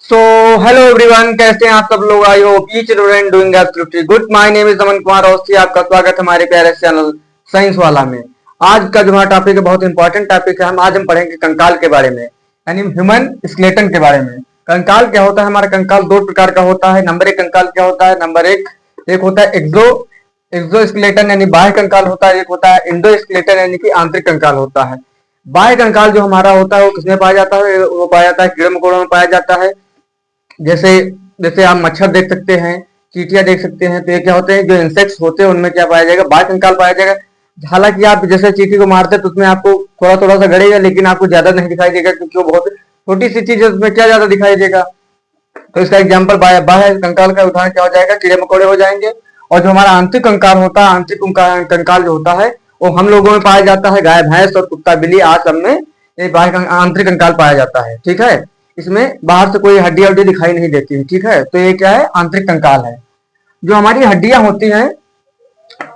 So hello everyone, कैसे हैं आप सब लोग। I hope each student doing absolutely good. My name is Aman Kumar Awasthi. आपका स्वागत है हमारे प्यारे चैनल साइंस वाला में। आज का जो हमारा टॉपिक है बहुत इंपॉर्टेंट टॉपिक है। आज हम पढ़ेंगे कंकाल के बारे में, यानी ह्यूमन स्केलेटन के बारे में। कंकाल क्या होता है? हमारा कंकाल दो प्रकार का होता है। नंबर एक कंकाल क्या होता है? नंबर एक होता है एक्सो स्केलेटन यानी बाह्य कंकाल होता है। एक होता है इंडो स्केलेटन यानी कि आंतरिक कंकाल होता है। बाह्य कंकाल जो हमारा होता है वो किसमें पाया जाता है? वो पाया जाता है कीड़े मकोड़ों में पाया जाता है। जैसे जैसे आप मच्छर देख सकते हैं, चींटियां देख सकते हैं। तो ये क्या होते हैं? जो इंसेक्ट्स होते हैं उनमें क्या पाया जाएगा? बाह्य कंकाल पाया जाएगा। हालांकि आप जैसे चींटी को मारते हैं तो उसमें आपको थोड़ा थोड़ा सा गड़ेगा, लेकिन आपको ज्यादा नहीं दिखाई देगा क्योंकि वो बहुत छोटी सी चीज है, उसमें क्या ज्यादा दिखाई देगा। तो इसका एग्जाम्पल बाह्य कंकाल का उदाहरण क्या हो जाएगा? कीड़े मकोड़े हो जाएंगे। और जो हमारा आंतरिक कंकाल होता है, आंतरिक कंकाल जो होता है वो हम लोगों में पाया जाता है। गाय भैंस और कुत्ता बिल्ली आज सब में ये आंतरिक कंकाल पाया जाता है। ठीक है, इसमें बाहर से कोई हड्डी वड्डी दिखाई नहीं देती है। ठीक है, तो ये क्या है? आंतरिक कंकाल है। जो हमारी हड्डियां होती हैं,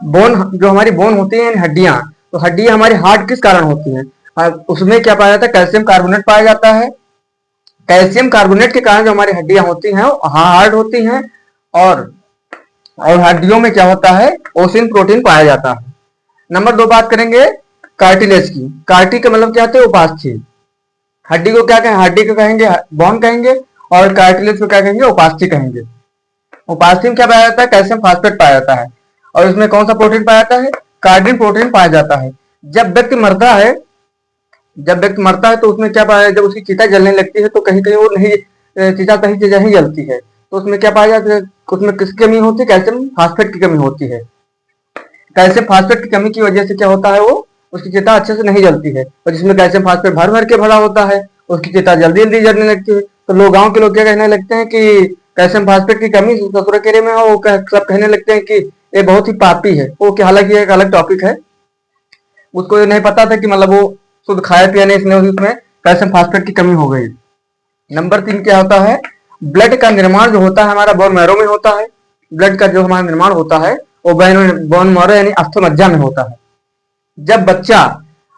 जो हमारी बोन होती है हड्डियां, तो हड्डियां हमारी हार्ड किस कारण होती हैं? उसमें क्या पाया जाता है? कैल्शियम कार्बोनेट पाया जाता है। कैल्शियम कार्बोनेट के कारण जो हमारी हड्डियां होती हैं वो हार्ड होती हैं। और और हड्डियों में क्या होता है? ओसिन प्रोटीन पाया जाता है। नंबर दो बात करेंगे कार्टिलेज की। कार्टी का मतलब क्या होता है? उपास्थि। हड्डी को क्या कहेंगे? हड्डी को कहेंगे बोन कहेंगे। और कार्टिलेज को क्या कहेंगे? उपास्थि कहेंगे। उपास्थि में क्या पाया जाता है? कैल्शियम फास्फेट पाया जाता है। और इसमें कौन सा प्रोटीन पाया जाता है? कार्डिन प्रोटीन पाया जाता है। जब व्यक्ति मरता है जब व्यक्ति मरता है तो उसमें क्या पाया? जब उसकी चिता जलने लगती है तो कहीं कहीं वो नहीं, चिता सही चीजें नहीं जलती है, तो उसमें क्या पाया जाता है? उसमें किसकी कमी होती है? कैल्शियम फास्फेट की कमी होती है। कैल्शियम फास्फेट की कमी की वजह से क्या होता है? वो उसकी चिता अच्छे से नहीं जलती है। और जिसमें कैल्शियम फास्फेट भर भर के भरा होता है उसकी चिता जल्दी जल्दी जलने लगती है। तो लोग, गांव के लोग क्या कहने लगते हैं कि कैल्शियम फास्फेट की कमी ससुर केरे में है। वो सब कहने लगते हैं कि ये बहुत ही पापी है। वो कि हालांकि एक अलग टॉपिक है। उसको ये नहीं पता था कि मतलब वो शुद्ध खाया पिया नहीं, इसने उसमें कैल्शियम फास्फेट की कमी हो गई। नंबर तीन क्या होता है? ब्लड का निर्माण जो होता है हमारा बोन मैरो में होता है। ब्लड का जो हमारा निर्माण होता है वो बोन मैरो यानी अस्थमज्जा में होता है। जब बच्चा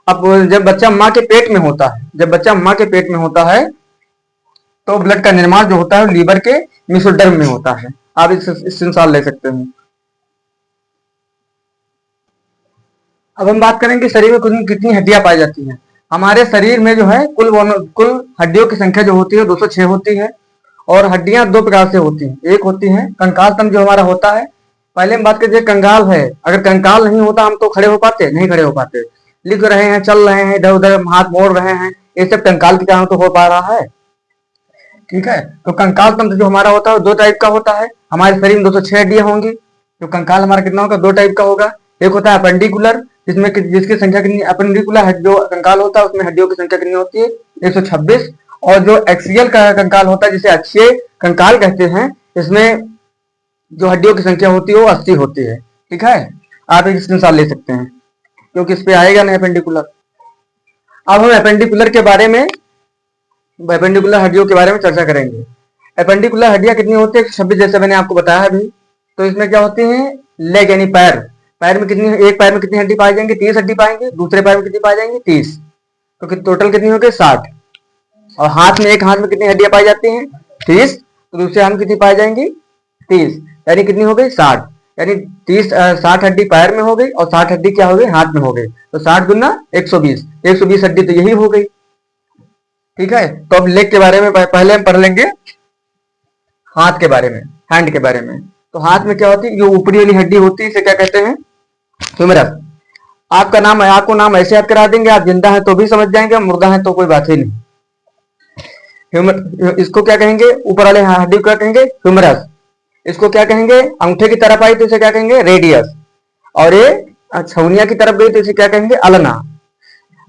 अब जब बच्चा माँ के पेट में होता है जब बच्चा माँ के पेट में होता है तो ब्लड का निर्माण जो होता है लीवर के मेसोडर्म में होता है। आप इस संसार ले सकते हैं। अब हम बात करेंगे शरीर में कितनी हड्डियां पाई जाती हैं। हमारे शरीर में जो है कुल हड्डियों की संख्या जो होती है 206 होती है। और हड्डियां दो प्रकार से होती हैं। एक होती है कंकाल तंत्र जो हमारा होता है। पहले हम बात करें कंकाल है। अगर कंकाल नहीं होता हम तो खड़े हो पाते नहीं, खड़े हो पाते। लिख रहे हैं, चल रहे हैं, इधर उधर हाथ मोड़ रहे हैं, ये सब कंकाल के कारण तो हो पा रहा है। ठीक है, तो कंकाल तंत्र जो हमारा होता है दो टाइप का होता है। हमारे शरीर में 206 हड्डियां होंगी। तो कंकाल हमारा कितना होगा? दो टाइप का होगा। एक होता है अपेंडिकुलर, जिसकी संख्या कितनी? अपेंडिकुलर जो कंकाल होता है उसमें हड्डियों की संख्या कितनी होती है? 126। और जो एक्सियल का कंकाल होता है जिसे अक्षीय कंकाल कहते हैं, इसमें जो हड्डियों की संख्या होती है वो 80 होती है। ठीक है, आप एक स्क्रीनशॉट ले सकते हैं क्योंकि इस पे आएगा नहीं अपेंडिकुलर। अब हम एपेंडिकुलर हड्डियों के बारे में चर्चा करेंगे। एपेंडिकुलर हड्डियां कितनी होती है? 26, जैसे मैंने आपको बताया अभी। तो इसमें क्या होती है? लेग यानी पैर। पैर में कितनी एक पैर में कितनी हड्डी पाई जाएंगी? 30 हड्डी पाएंगे। दूसरे पैर में कितनी पाई जाएंगी? 30। तो टोटल कितनी हो गई? 60। और एक हाथ में कितनी हड्डियां पाई जाती हैं? 30। तो दूसरे हाथ में कितनी पाई जाएंगी? 30। यानी कितनी हो गई? 60। यानी 60 हड्डी पैर में हो गई और 60 हड्डी क्या हो गई? हाथ में हो गई। तो 60 गुना 120, 120 हड्डी तो यही हो गई। ठीक है, तो अब लेग के बारे में पहले हम पढ़ लेंगे हाथ के बारे में, हैंड के बारे में। तो हाथ में क्या होती है? जो ऊपरी वाली हड्डी होती है इसे क्या कहते हैं? ह्यूमरस। आपको नाम ऐसे याद करा देंगे, आप जिंदा है तो भी समझ जाएंगे, मुर्दा है तो कोई बात ही नहीं। इसको क्या कहेंगे? ऊपर वाले हड्डी को क्या कहेंगे? ह्यूमरस। इसको क्या कहेंगे? अंगूठे की तरफ आई तो इसे क्या कहेंगे? रेडियस। और ये छौनिया की तरफ गई तो इसे क्या कहेंगे? अल्ना।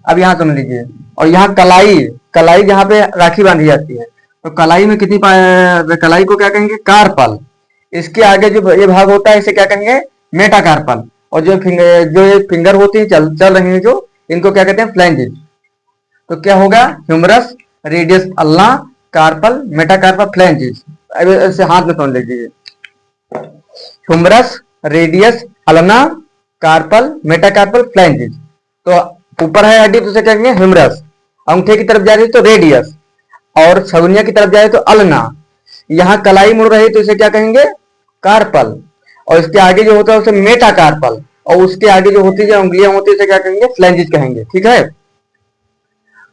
अब यहाँ समझ लीजिए। और यहाँ कलाई, कलाई जहाँ पे राखी बांधी जाती है, तो कलाई में कलाई को क्या कहेंगे? कार्पल। इसके आगे जो ये भाग होता है इसे क्या कहेंगे? मेटाकार्पल। और जो ये फिंगर होती है चल रही है जो, इनको क्या कहते हैं? फ्लैंजेस। तो क्या होगा? Humerus, radius ulna, carpal, metacarpal, phalanges. ऐसे हाथ में समझ लीजिए। Humerus, radius, ulna, carpal, metacarpal, phalanges. तो ऊपर है हड्डी तो उसे कहेंगे ह्यूमरस। अंगूठे की तरफ जा रही है तो रेडियस। और छगुनिया की तरफ जाए तो अल्ना। यहाँ कलाई मुड़ रही तो इसे क्या कहेंगे? कार्पल। और इसके आगे जो होता है उसे मेटाकार्पल, और उसके आगे जो होती है उंगलियां होती है उसे क्या कहेंगे? फ्लैंजिस कहेंगे। ठीक है।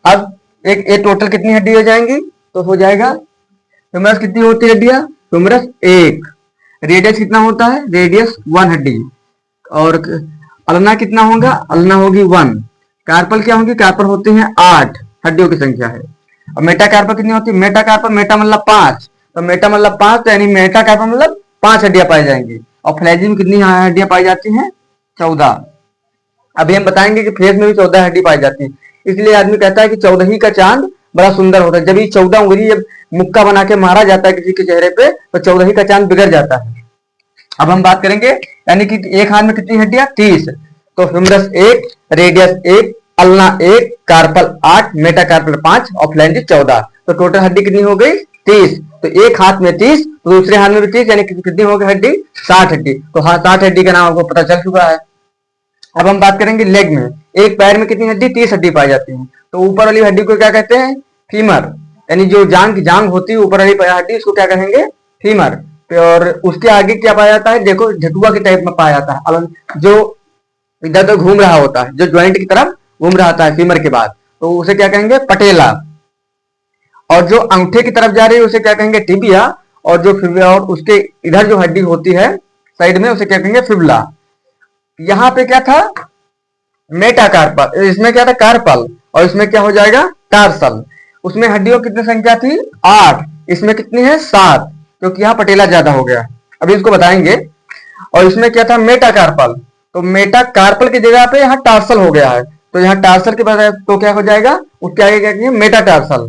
अब एक टोटल कितनी हड्डी हो जाएंगी? तो हो जाएगा ह्यूमरस कितनी होती है हड्डियां? ह्यूमरस एक। रेडियस कितना होता है? रेडियस 1 हड्डी। और अल्ना कितना होगा? अल्ना होगी 1। कार्पल क्या होगी? कार्पल होती है 8 हड्डियों की संख्या है। और मेटाकार्पल कितनी होती है? मेटाकार्पल, मेटा मतलब 5, तो मेटा मतलब 5, तो यानी मेटाकार्पल मतलब 5 हड्डियां पाई जाएंगी। और फ्लैजिस में कितनी हड्डियां पाई जाती हैं? 14। अभी हम बताएंगे कि फेस में भी 14 हड्डी पाई जाती है। इसलिए आदमी कहता है कि 14 ही का चांद बड़ा सुंदर होता है। जब ये 14 उंगली जब मुक्का बना के मारा जाता है किसी के चेहरे पे, तो 14 ही का चांद बिगड़ जाता है। अब हम बात करेंगे, यानी कि एक हाथ में कितनी हड्डियां? 30। तो humerus 1, radius 1, ulna 1, carpal 8, metacarpal 5 और फ्लैंजिस 14। तो टोटल हड्डी कितनी हो गई? 30। तो एक हाथ में 30, तो दूसरे हाथ में भी 30, यानी कितनी हो गई हड्डी? 60 हड्डी। तो हाँ, 60 हड्डी का नाम आपको पता चल चुका है। अब हम बात करेंगे लेग में। एक पैर में कितनी हड्डी? 30 हड्डी पाई जाती है। तो ऊपर वाली हड्डी को क्या कहते हैं? फीमर। यानी जो जांग की जांग होती है ऊपर वाली हड्डी, उसको क्या कहेंगे? फीमर। और उसके आगे क्या पाया जाता है? देखो, झटुआ के टाइप में पाया जाता है, जो इधर उधर घूम रहा होता है, जो ज्वाइंट की तरफ घूम रहा था फीमर के बाद, तो उसे क्या कहेंगे? पटेला। और जो अंगूठे की तरफ जा रही है उसे क्या कहेंगे? टिबिया। और जो और उसके इधर जो हड्डी होती है साइड में, उसे क्या कहेंगे? फिबुला। यहाँ पे क्या था? मेटाकार्पल। इसमें क्या था? कार्पल। और इसमें क्या हो जाएगा? टार्सल। उसमें हड्डियों की कितनी संख्या थी? 8। इसमें कितनी है? 7, क्योंकि यहाँ पटेला ज्यादा हो गया। अभी इसको बताएंगे। और इसमें क्या था? मेटाकार्पल। तो मेटाकार्पल की जगह पे यहाँ टार्सल हो गया है, तो यहाँ टार्सल के बजाय तो क्या हो जाएगा? उसके आगे क्या कहेंगे? मेटाटार्सल।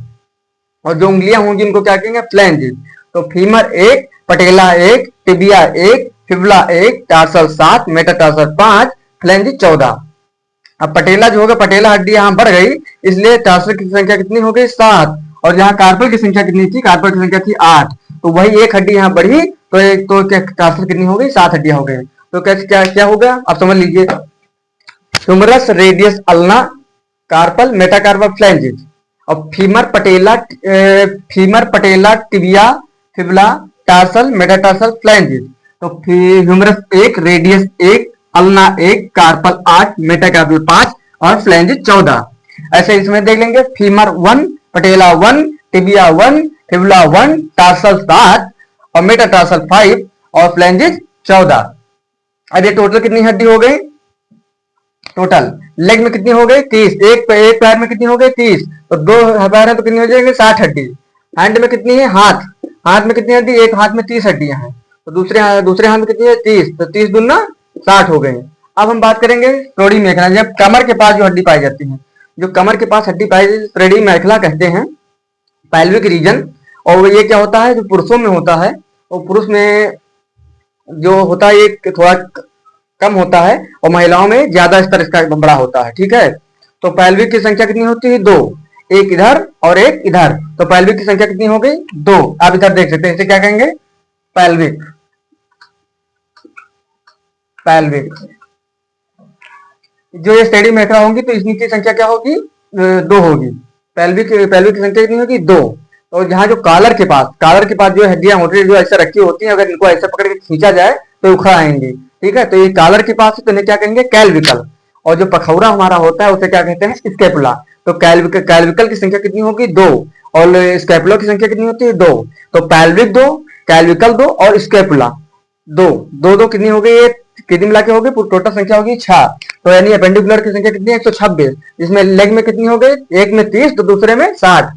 और जो उंगलियां होंगी इनको क्या कहेंगे? फ्लैंजिस। तो femur 1, patella 1, tibia 1, fibula 1, tarsal 7, metatarsal 5, phalanges 14। अब पटेला जो होगा, पटेला हड्डी यहाँ बढ़ गई, इसलिए टार्सल की संख्या कितनी हो गई? 7। और यहाँ कार्पल की संख्या कितनी थी? कार्पल की संख्या थी 8। तो वही एक हड्डी यहाँ बढ़ी, तो एक तो क्या टार्सल कितनी हो गई? 7 हड्डियां हो गई। तो क्या क्या क्या हो गया? आप समझ लीजिए। Humerus, radius, ulna, carpal, metacarpal, phalanges. और femur patella tibia fibula tarsal metatarsal phalanges. तो humerus 1, radius 1, ulna 1, carpal 8, metacarpal 5 और फ्लैंजिस 14। ऐसे इसमें देख लेंगे। Femur 1, patella 1, tibia 1, fibula 1, tarsal 7 और मेटाटार्सल 5 और फ्लैंजिस 14। अब ये टोटल कितनी हड्डी हो गई? टोटल लेग में कितनी हो गई? 30। एक पैर में कितनी हो गई? 30। तो दो पैर है तो कितनी हो जाएगी? 60 हड्डी। हैंड में कितनी है? हाथ। हाथ में कितनी हड्डी? एक हाथ में 30 हड्डियां हैं। तो दूसरे हाथ में कितनी है? 30। तो 30 दूना 60 हो गए। अब हम बात करेंगे श्रोणि मेखला। जब कमर के पास जो हड्डी पाई जाती है, जो कमर के पास हड्डी पाई जाती है, श्रोणि मेखला कहते हैं, पैल्विक रीजन। और ये क्या होता है? जो पुरुषों में होता है, और पुरुष में जो होता है ये थोड़ा कम होता है, और महिलाओं में ज्यादा स्तर इसका बड़ा होता है। ठीक है। तो पैल्विक की संख्या कितनी होती है? 2। एक इधर और एक इधर। तो पैल्विक की संख्या कितनी हो गई? 2। आप इधर देख सकते हैं, इसे क्या कहेंगे? पैल्विक। पैल्विक जो ये स्टेडी मेखला होंगी तो इसकी संख्या क्या होगी? 2 होगी। पैल्विक पैल्विक की संख्या कितनी होगी? 2। और यहाँ जो कालर के पास जो हड्डियां होती है, जो ऐसे रखी होती है, अगर इनको ऐसे पकड़ के खींचा जाए तो उखड़ आएंगी। ठीक है। तो ये कालर के पास है तो इन्हें क्या कहेंगे? कैल्विकल। और जो पखौरा हमारा होता है उसे क्या कहते हैं? स्केपुला। तो कैल्विकल की संख्या कितनी होगी? 2। और स्केपुला की संख्या कितनी होती है? 2। तो पैल्विक 2, कैल्विकल 2 और स्केपुला 2। 2 कितनी हो गई? ये कितनी मिला के होगी? टोटल संख्या होगी 6। तो यानी अपेंडिकुलर की संख्या कितनी है? 126। इसमें लेग में कितनी हो गई? एक में 30 तो दूसरे में 60।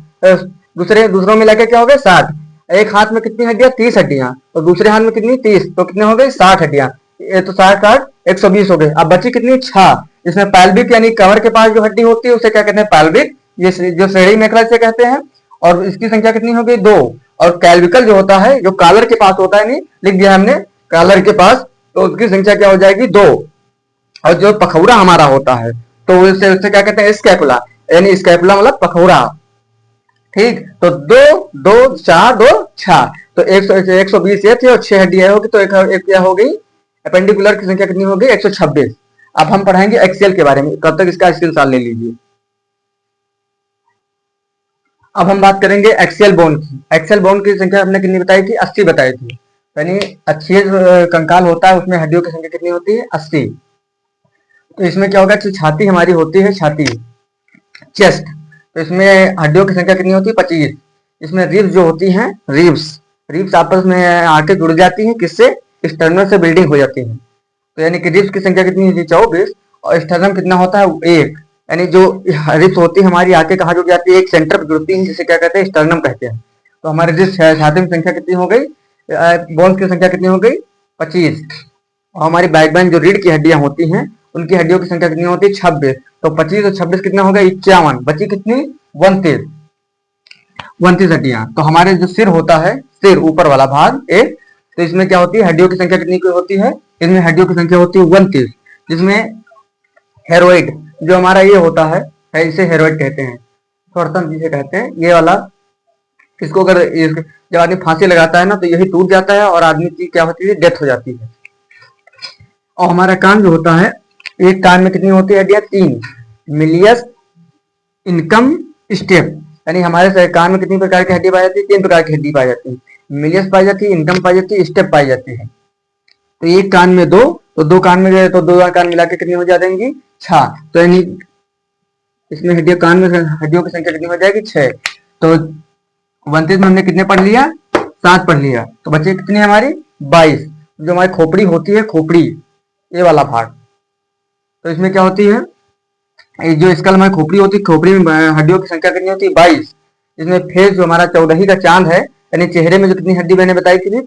दूसरों में लेके क्या हो गए? 60। एक हाथ में कितनी हड्डियां? 30 हड्डियां। तो दूसरे हाथ में कितनी? 30। तो कितने हो गए? 60 हड्डियां। ये तो 60 120 हो गए। अब बची कितनी? 6। इसमें पैल्विक यानी कमर के पास जो हड्डी होती है उसे क्या कहते हैं? पैल्विक। ये जो श्रेणी मेखला से कहते हैं। और इसकी संख्या कितनी हो गई? 2। और कैल्विकल जो होता है, जो कालर के पास होता है, नहीं लिख दिया हमने, कालर के पास, तो उसकी संख्या क्या हो जाएगी? 2। और जो पखौरा हमारा होता है तो उससे क्या कहते हैं? स्कैपुला। यानी स्कैपुला मतलब पखौरा। ठीक। तो 2 2 4 2 6। तो 120 ये थी और 6 हड्डियां होगी, तो एक क्या हो गई? अपेंडिकुलर की संख्या कितनी हो गई? 126। अब हम पढ़ाएंगे एक्सियल के बारे में। कब तक इसका स्क्रीनशॉट ले लीजिए। अब हम बात करेंगे एक्सियल बोन की। एक्सियल बोन की संख्या हमने कितनी बताई थी? 80 बताई थी। यानी अक्षीय कंकाल होता है, उसमें हड्डियों की संख्या कितनी होती है? 80। तो इसमें क्या होगा कि छाती हमारी होती है, छाती, चेस्ट, तो इसमें हड्डियों की संख्या कितनी होती है? 25। इसमें रिब्स जो होती हैं, रिब्स रिब्स आपस में आके जुड़ जाती हैं, किससे? स्टर्नम से बिल्डिंग हो जाती है। तो यानी कि रिब्स की संख्या कितनी होती है? 24। और स्टर्नम कितना होता है? 1। यानी जो रिब्स होती है हमारी आके कहाँ जुड़ जाती है? एक सेंटर पर जुड़ती है, जिसे क्या कहते हैं? स्टर्नम कहते हैं। तो हमारे रिब्स छाती की संख्या कितनी हो गई? बोन्स की संख्या कितनी हो गई? 25। और हमारी बैकबोन जो रीढ़ की हड्डियां होती हैं, उनकी हड्डियों की संख्या कितनी होती है? 26। तो 25 और 26 कितना हो गया? 51। बची कितनी? 29। 29 हड्डियां। तो हमारे जो सिर होता है, सिर ऊपर वाला भाग एक, तो इसमें क्या होती है? हड्डियों की संख्या कितनी होती है? इसमें हड्डियों की संख्या होती है 29। जिसमें हेरोइड जो हमारा ये होता है, इसे हेरोइड कहते हैं, स्वरतंत्र जिसे कहते हैं, ये वाला, इसको अगर जब आदमी फांसी लगाता है ना, तो यही टूट जाता है और आदमी की क्या होती है? डेथ हो जाती है। और हमारा कान जो होता है, एक कान में कितनी होती है हड्डियां? 3। Milius, income, step. यानी हमारे कान में कितनी प्रकार की हड्डी पाई जाती है? 3 प्रकार की हड्डी पाई जाती है। मिलियस पाई जाती है, इनकम पाई जाती है, स्टेप पाई जाती है। तो एक कान में 2, तो 2 कान में गए तो 2 कान मिला के कितनी हो जाएंगी? 6। तो यानी इसमें हड्डियों, कान में हड्डियों की संख्या कितनी हो जाएगी? 6। तो 29 में हमने कितने पढ़ लिया? 7 पढ़ लिया। तो बचे कितनी हमारी? 22। जो हमारी खोपड़ी होती है, खोपड़ी, ये वाला भाग, तो इसमें क्या होती है? जो स्कल में खोपड़ी होती है, खोपड़ी में हड्डियों की संख्या कितनी होती है? 22। इसमें फेस जो हमारा 14 का चांद है, यानी चेहरे में जो कितनी हड्डी मैंने बताई थी?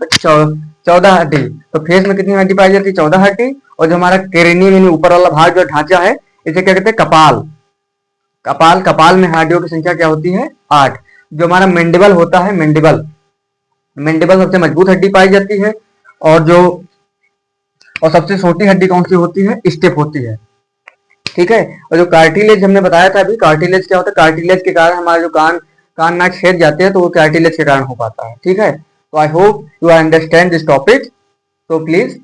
14 हड्डी। तो फेस में कितनी हड्डी पाई जाती है? 14 हड्डी। और जो हमारा क्रेनियम यानी ऊपर वाला भाग, जो ढांचा है, इसे क्या कहते हैं? कपाल। कपाल, कपाल में हड्डियों की संख्या क्या होती है? 8। जो हमारा मेंडिबल होता है, मेंडिबल, मेंडिबल सबसे मजबूत हड्डी पाई जाती है। और जो और सबसे छोटी हड्डी कौन सी होती है? स्टेप होती है। ठीक है। और जो कार्टिलेज हमने बताया था अभी, कार्टिलेज क्या होता है? कार्टिलेज के कारण हमारे जो कान नाक छेद जाते हैं, तो वो कार्टिलेज के कारण हो पाता है। ठीक है। तो I hope you understand this topic, so please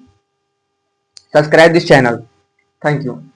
subscribe this channel. Thank you.